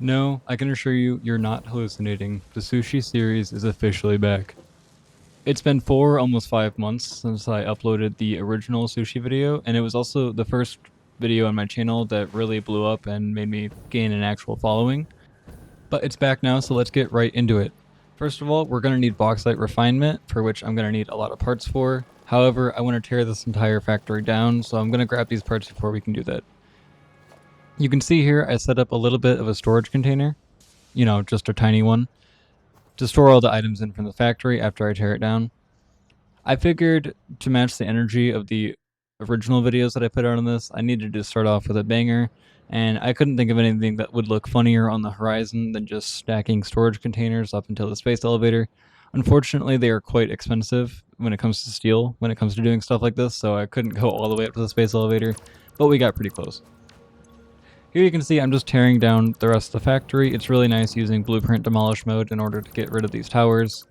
No, I can assure you, you're not hallucinating. The Sushi series is officially back. It's been almost 5 months since I uploaded the original Sushi video, and it was also the first video on my channel that really blew up and made me gain an actual following. But it's back now, so let's get right into it. First of all, we're going to need bauxite refinement, for which I'm going to need a lot of parts for. However, I want to tear this entire factory down, so I'm going to grab these parts before we can do that. You can see here I set up a little bit of a storage container, just a tiny one, to store all the items in from the factory after I tear it down. I figured to match the energy of the original videos that I put out on this, I needed to start off with a banger, and I couldn't think of anything that would look funnier on the horizon than just stacking storage containers up until the space elevator. Unfortunately, they are quite expensive when it comes to steel, when it comes to doing stuff like this, so I couldn't go all the way up to the space elevator, but we got pretty close. Here you can see I'm just tearing down the rest of the factory. It's really nice using blueprint demolish mode in order to get rid of these towers.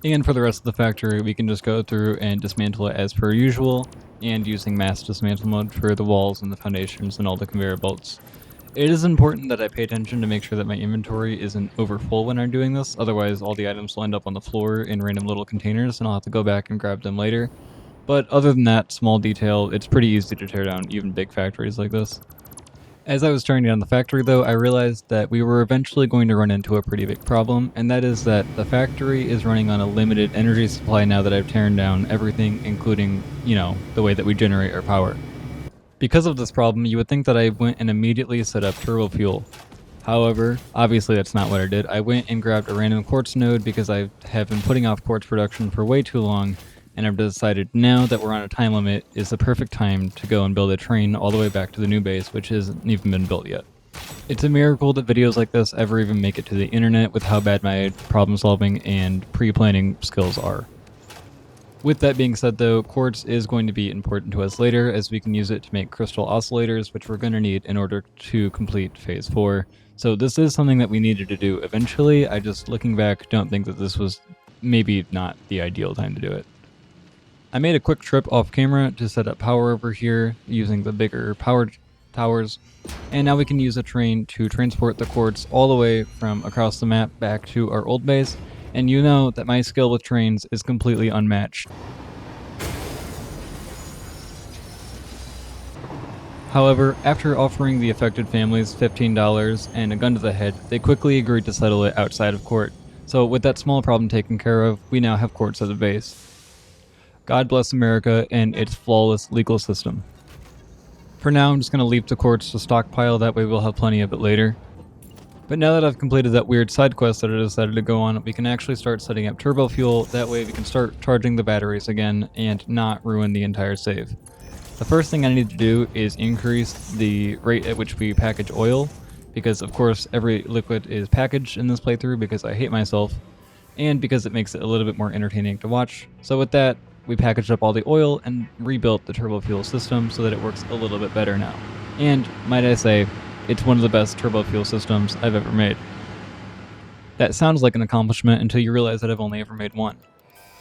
And for the rest of the factory, we can just go through and dismantle it as per usual, and using mass dismantle mode for the walls and the foundations and all the conveyor belts. It is important that I pay attention to make sure that my inventory isn't over full when I'm doing this, otherwise all the items will end up on the floor in random little containers and I'll have to go back and grab them later. But other than that small detail, it's pretty easy to tear down even big factories like this. As I was tearing down the factory though, I realized that we were eventually going to run into a pretty big problem, and that is that the factory is running on a limited energy supply now that I've torn down everything, including, the way that we generate our power. Because of this problem, you would think that I went and immediately set up turbo fuel. However, obviously that's not what I did. I went and grabbed a random quartz node because I have been putting off quartz production for way too long, and I've decided now that we're on a time limit is the perfect time to go and build a train all the way back to the new base, which hasn't even been built yet. It's a miracle that videos like this ever even make it to the internet with how bad my problem solving and pre-planning skills are. With that being said though, quartz is going to be important to us later as we can use it to make crystal oscillators, which we're going to need in order to complete phase 4. So this is something that we needed to do eventually. I just, looking back, don't think that this was maybe not the ideal time to do it. I made a quick trip off camera to set up power over here using the bigger power towers, and now we can use a train to transport the quartz all the way from across the map back to our old base, and you know that my skill with trains is completely unmatched. However, after offering the affected families $15 and a gun to the head, they quickly agreed to settle it outside of court. So with that small problem taken care of, we now have quartz at the base. God bless America and its flawless legal system. For now, I'm just going to leave the quartz to stockpile, that way we'll have plenty of it later. But now that I've completed that weird side quest that I decided to go on, we can actually start setting up turbo fuel, that way we can start charging the batteries again and not ruin the entire save. The first thing I need to do is increase the rate at which we package oil, because of course every liquid is packaged in this playthrough because I hate myself, and because it makes it a little bit more entertaining to watch. So with that, we packaged up all the oil and rebuilt the turbo fuel system so that it works a little bit better now. And, might I say, it's one of the best turbo fuel systems I've ever made. That sounds like an accomplishment until you realize that I've only ever made one.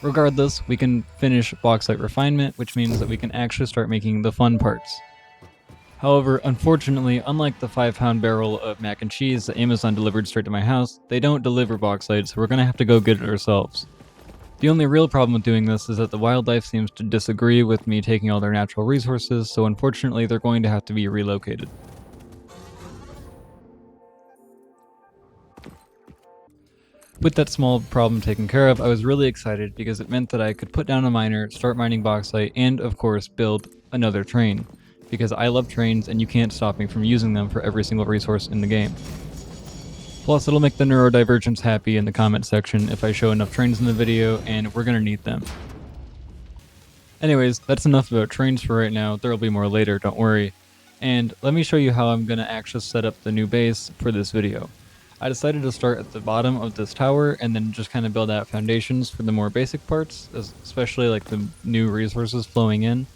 Regardless, we can finish bauxite refinement, which means that we can actually start making the fun parts. However, unfortunately, unlike the 5-pound barrel of mac and cheese that Amazon delivered straight to my house, they don't deliver bauxite, so we're gonna have to go get it ourselves. The only real problem with doing this is that the wildlife seems to disagree with me taking all their natural resources, so unfortunately they're going to have to be relocated. With that small problem taken care of, I was really excited because it meant that I could put down a miner, start mining bauxite, and of course build another train. Because I love trains and you can't stop me from using them for every single resource in the game. Plus, it'll make the neurodivergents happy in the comment section if I show enough trains in the video, and we're gonna need them. Anyways, that's enough about trains for right now. There'll be more later, don't worry. And let me show you how I'm gonna actually set up the new base for this video. I decided to start at the bottom of this tower and then just kind of build out foundations for the more basic parts, especially like the new resources flowing in.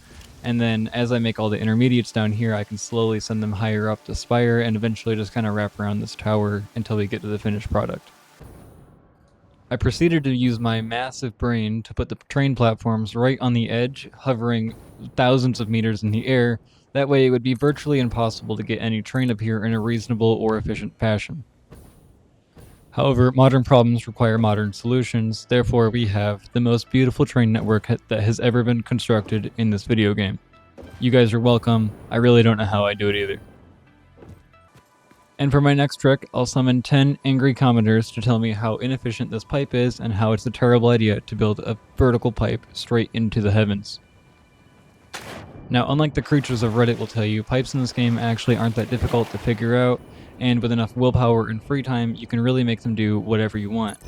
And then as I make all the intermediates down here, I can slowly send them higher up the spire and eventually just kind of wrap around this tower until we get to the finished product. I proceeded to use my massive brain to put the train platforms right on the edge, hovering thousands of meters in the air. That way it would be virtually impossible to get any train up here in a reasonable or efficient fashion. However, modern problems require modern solutions, therefore we have the most beautiful train network that has ever been constructed in this video game. You guys are welcome. I really don't know how I do it either. And for my next trick, I'll summon 10 angry commenters to tell me how inefficient this pipe is and how it's a terrible idea to build a vertical pipe straight into the heavens. Now, unlike the creatures of Reddit will tell you, pipes in this game actually aren't that difficult to figure out, and with enough willpower and free time, you can really make them do whatever you want.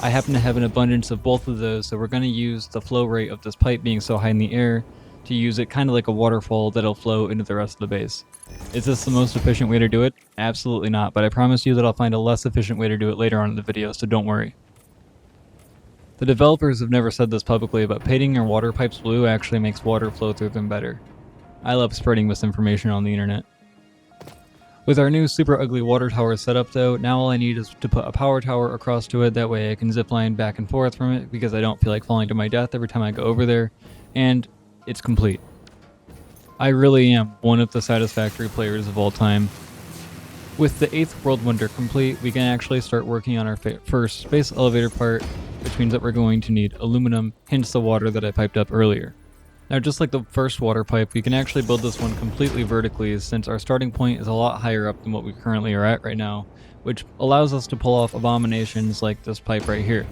I happen to have an abundance of both of those, so we're going to use the flow rate of this pipe being so high in the air to use it kind of like a waterfall that'll flow into the rest of the base. Is this the most efficient way to do it? Absolutely not, but I promise you that I'll find a less efficient way to do it later on in the video, so don't worry. The developers have never said this publicly, but painting your water pipes blue actually makes water flow through them better. I love spreading misinformation on the internet. With our new super ugly water tower set up though, now all I need is to put a power tower across to it, that way I can zipline back and forth from it because I don't feel like falling to my death every time I go over there, and it's complete. I really am one of the Satisfactory players of all time. With the 8th world wonder complete, we can actually start working on our first space elevator part, which means that we're going to need aluminum, hence the water that I piped up earlier. Now, just like the first water pipe, we can actually build this one completely vertically since our starting point is a lot higher up than what we currently are at right now, which allows us to pull off abominations like this pipe right here.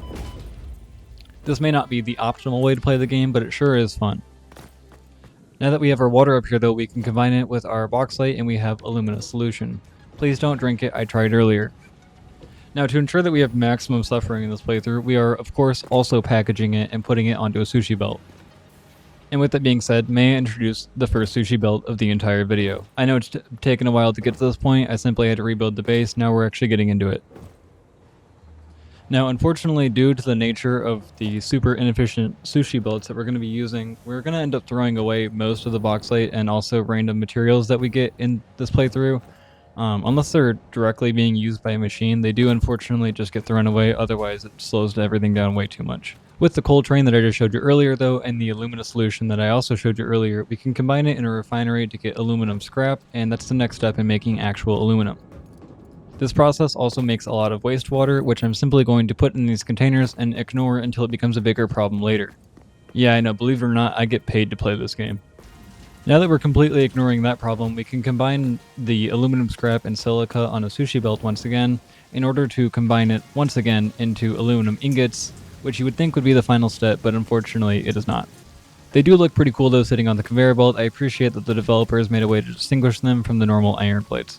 This may not be the optimal way to play the game, but it sure is fun. Now that we have our water up here though, we can combine it with our bauxite and we have alumina solution. Please don't drink it, I tried earlier. Now, to ensure that we have maximum suffering in this playthrough, we are of course also packaging it and putting it onto a sushi belt. And with that being said, may I introduce the first sushi belt of the entire video. I know it's taken a while to get to this point, I simply had to rebuild the base, now we're actually getting into it. Now, unfortunately, due to the nature of the super inefficient sushi belts that we're going to be using, we're going to end up throwing away most of the bauxite and also random materials that we get in this playthrough. Unless they're directly being used by a machine, they do unfortunately just get thrown away, otherwise it slows everything down way too much. With the coal train that I just showed you earlier though, and the alumina solution that I also showed you earlier, we can combine it in a refinery to get aluminum scrap, and that's the next step in making actual aluminum. This process also makes a lot of wastewater, which I'm simply going to put in these containers and ignore until it becomes a bigger problem later. Yeah, I know, believe it or not, I get paid to play this game. Now that we're completely ignoring that problem, we can combine the aluminum scrap and silica on a sushi belt once again, in order to combine it once again into aluminum ingots, which you would think would be the final step, but unfortunately it is not. They do look pretty cool though sitting on the conveyor belt. I appreciate that the developers made a way to distinguish them from the normal iron plates.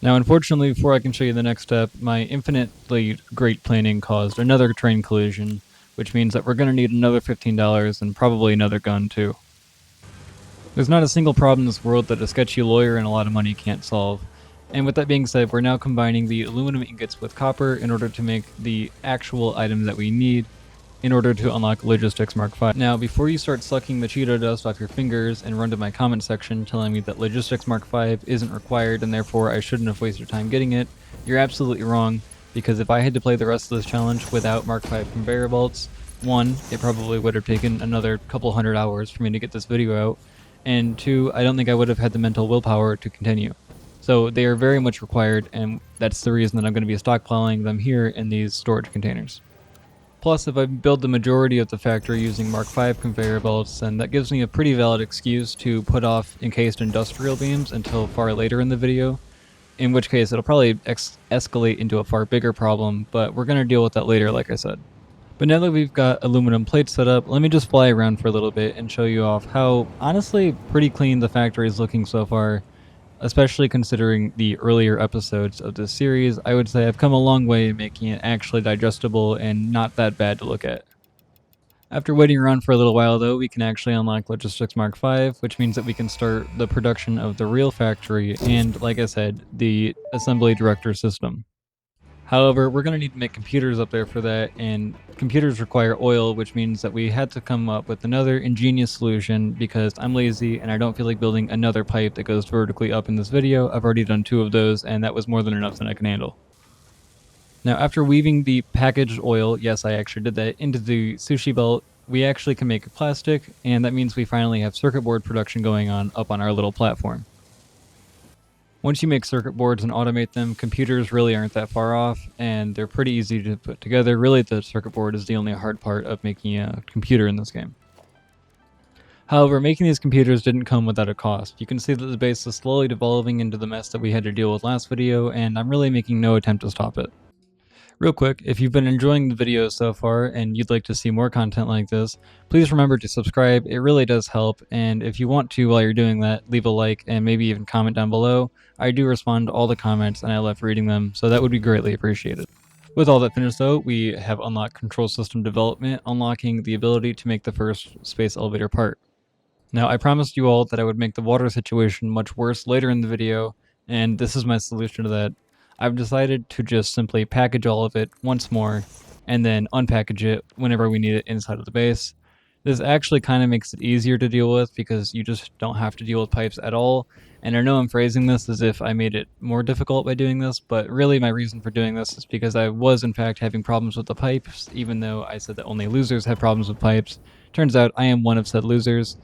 Now, unfortunately, before I can show you the next step, my infinitely great planning caused another train collision, which means that we're going to need another $15 and probably another gun too. There's not a single problem in this world that a sketchy lawyer and a lot of money can't solve. And with that being said, we're now combining the aluminum ingots with copper in order to make the actual items that we need in order to unlock Logistics Mark V. Now, before you start sucking the Cheeto dust off your fingers and run to my comment section telling me that Logistics Mark V isn't required and therefore I shouldn't have wasted time getting it, you're absolutely wrong, because if I had to play the rest of this challenge without Mark V conveyor belts, 1, it probably would have taken another couple hundred hours for me to get this video out, and 2, I don't think I would have had the mental willpower to continue. So they are very much required, and that's the reason that I'm going to be stockpiling them here in these storage containers. Plus, if I build the majority of the factory using Mark V conveyor belts, then that gives me a pretty valid excuse to put off encased industrial beams until far later in the video, in which case it'll probably escalate into a far bigger problem, but we're going to deal with that later, like I said. But now that we've got aluminum plates set up, let me just fly around for a little bit and show you off how, honestly, pretty clean the factory is looking so far. Especially considering the earlier episodes of this series, I would say I've come a long way in making it actually digestible and not that bad to look at. After waiting around for a little while though, we can actually unlock Logistics Mark V, which means that we can start the production of the real factory and, like I said, the assembly director system. However, we're going to need to make computers up there for that, and computers require oil, which means that we had to come up with another ingenious solution because I'm lazy and I don't feel like building another pipe that goes vertically up in this video. I've already done 2 of those, and that was more than enough that I can handle. Now, after weaving the packaged oil, yes, I actually did that, into the sushi belt, we actually can make plastic, and that means we finally have circuit board production going on up on our little platform. Once you make circuit boards and automate them, computers really aren't that far off, and they're pretty easy to put together. Really, the circuit board is the only hard part of making a computer in this game. However, making these computers didn't come without a cost. You can see that the base is slowly devolving into the mess that we had to deal with last video, and I'm really making no attempt to stop it. Real quick, if you've been enjoying the videos so far and you'd like to see more content like this, please remember to subscribe. It really does help, and if you want to while you're doing that, leave a like and maybe even comment down below. I do respond to all the comments and I love reading them, so that would be greatly appreciated. With all that finished though, we have unlocked control system development, unlocking the ability to make the first space elevator part. Now, I promised you all that I would make the water situation much worse later in the video, and this is my solution to that. I've decided to just simply package all of it once more, and then unpackage it whenever we need it inside of the base. This actually kind of makes it easier to deal with because you just don't have to deal with pipes at all, and I know I'm phrasing this as if I made it more difficult by doing this, but really my reason for doing this is because I was in fact having problems with the pipes, even though I said that only losers have problems with pipes. Turns out I am one of said losers.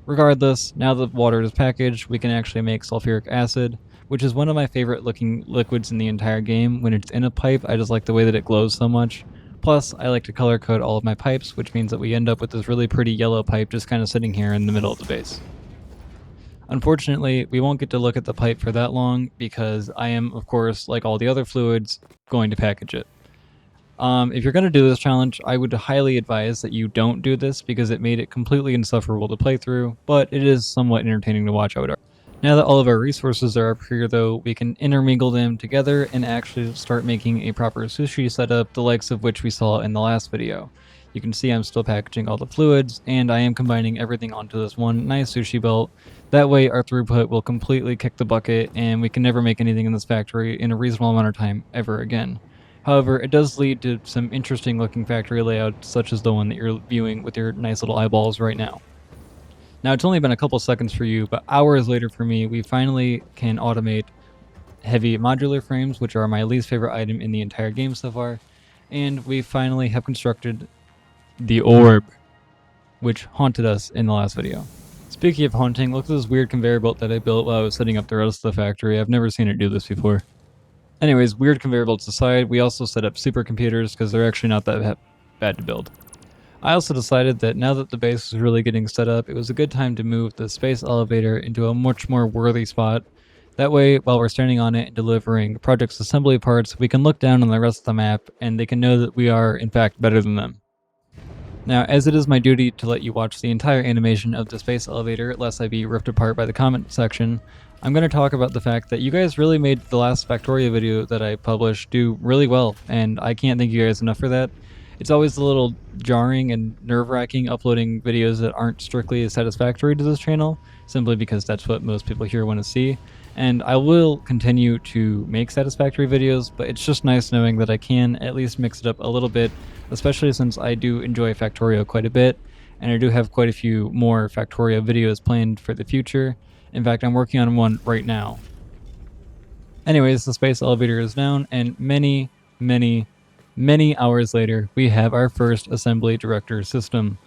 Regardless, now that water is packaged, we can actually make sulfuric acid, which is one of my favorite looking liquids in the entire game. When it's in a pipe, I just like the way that it glows so much. Plus, I like to color code all of my pipes, which means that we end up with this really pretty yellow pipe just kind of sitting here in the middle of the base. Unfortunately, we won't get to look at the pipe for that long because I am, of course, like all the other fluids, going to package it. If you're going to do this challenge, I would highly advise that you don't do this because it made it completely insufferable to play through, but it is somewhat entertaining to watch, I would argue. Now that all of our resources are up here though, we can intermingle them together and actually start making a proper sushi setup, the likes of which we saw in the last video. You can see I'm still packaging all the fluids, and I am combining everything onto this one nice sushi belt. That way our throughput will completely kick the bucket, and we can never make anything in this factory in a reasonable amount of time ever again. However, it does lead to some interesting looking factory layouts, such as the one that you're viewing with your nice little eyeballs right now. Now, it's only been a couple seconds for you, but hours later for me, we finally can automate heavy modular frames, which are my least favorite item in the entire game so far, and we finally have constructed the orb, which haunted us in the last video. Speaking of haunting, look at this weird conveyor belt that I built while I was setting up the rest of the factory. I've never seen it do this before. Anyways, weird conveyor belts aside, we also set up supercomputers because they're actually not that bad to build. I also decided that now that the base was really getting set up, it was a good time to move the space elevator into a much more worthy spot. That way, while we're standing on it and delivering project's assembly parts, we can look down on the rest of the map and they can know that we are, in fact, better than them. Now, as it is my duty to let you watch the entire animation of the space elevator, lest I be ripped apart by the comment section, I'm going to talk about the fact that you guys really made the last Factoria video that I published do really well, and I can't thank you guys enough for that. It's always a little jarring and nerve-wracking uploading videos that aren't strictly satisfactory to this channel, simply because that's what most people here want to see. And I will continue to make satisfactory videos, but it's just nice knowing that I can at least mix it up a little bit, especially since I do enjoy Factorio quite a bit, and I do have quite a few more Factorio videos planned for the future. In fact, I'm working on one right now. Anyways, the space elevator is down, and many hours later, we have our first assembly director system.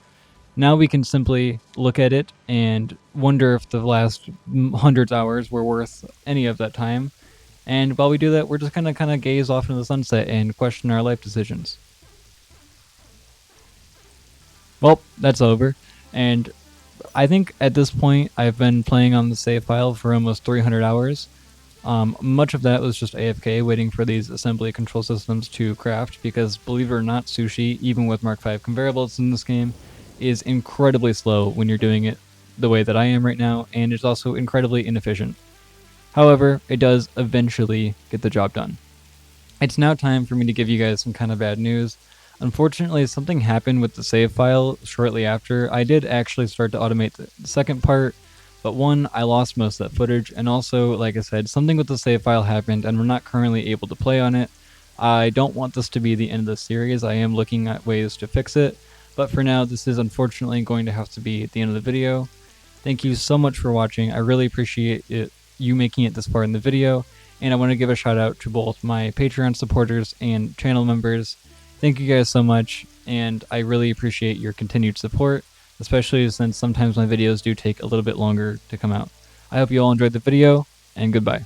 Now we can simply look at it and wonder if the last hundreds of hours were worth any of that time. And while we do that, we're just gonna kind of gaze off into the sunset and question our life decisions. Well, that's over. And I think at this point, I've been playing on the save file for almost 300 hours. Much of that was just AFK, waiting for these assembly control systems to craft, because believe it or not, Sushi, even with Mark V conveyor belts in this game, is incredibly slow when you're doing it the way that I am right now, and it's also incredibly inefficient. However, it does eventually get the job done. It's now time for me to give you guys some kind of bad news. Unfortunately, something happened with the save file shortly after. I did actually start to automate the second part, but one, I lost most of that footage, and also, like I said, something with the save file happened and we're not currently able to play on it. I don't want this to be the end of the series. I am looking at ways to fix it, but for now, this is unfortunately going to have to be at the end of the video. Thank you so much for watching. I really appreciate you making it this far in the video. And I want to give a shout out to both my Patreon supporters and channel members. Thank you guys so much, and I really appreciate your continued support, especially since sometimes my videos do take a little bit longer to come out. I hope you all enjoyed the video, and goodbye.